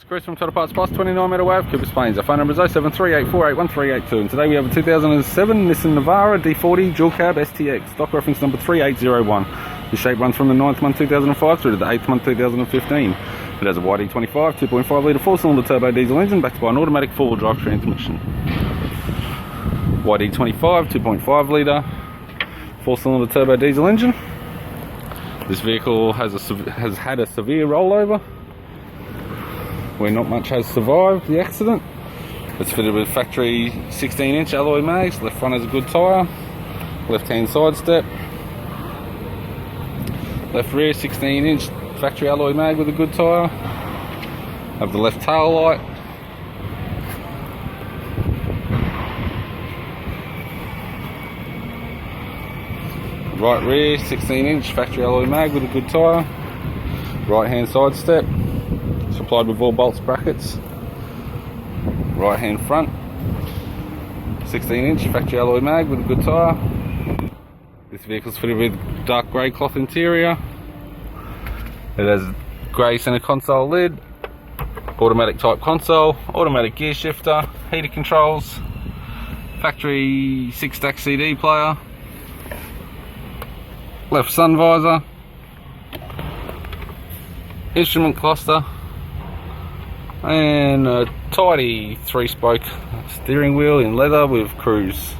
Chris from Total Parts Plus, 29 Meadow Ave, Cooper Spains. Our phone number is 0738481382, and today we have a 2007 Nissan Navarro D40 dual cab STX, stock reference number 3801. The shape runs from the 9th month 2005 through to the 8th month 2015. It has a YD25 2.5 litre 4-cylinder turbo diesel engine backed by an automatic 4-wheel drive transmission. YD25 2.5 litre 4-cylinder turbo diesel engine. This vehicle has had a severe rollover where not much has survived the accident. It's fitted with factory 16-inch alloy mags. Left front has a good tyre. Left hand side step. Left rear 16-inch factory alloy mag with a good tyre. Have the left tail light. Right rear 16-inch factory alloy mag with a good tyre. Right hand side step. Supplied with all bolts, brackets. Right hand front 16-inch factory alloy mag with a good tyre. This vehicle's fitted with dark grey cloth interior. It has grey centre console lid, automatic type console, automatic gear shifter, heater controls, factory 6-stack CD player, left sun visor, instrument cluster, and a tardy 3-spoke steering wheel in leather with cruise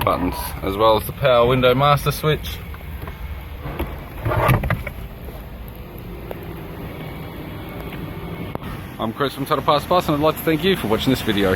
buttons, as well as the power window master switch. I'm Chris from Total Parts Plus, and I'd like to thank you for watching this video.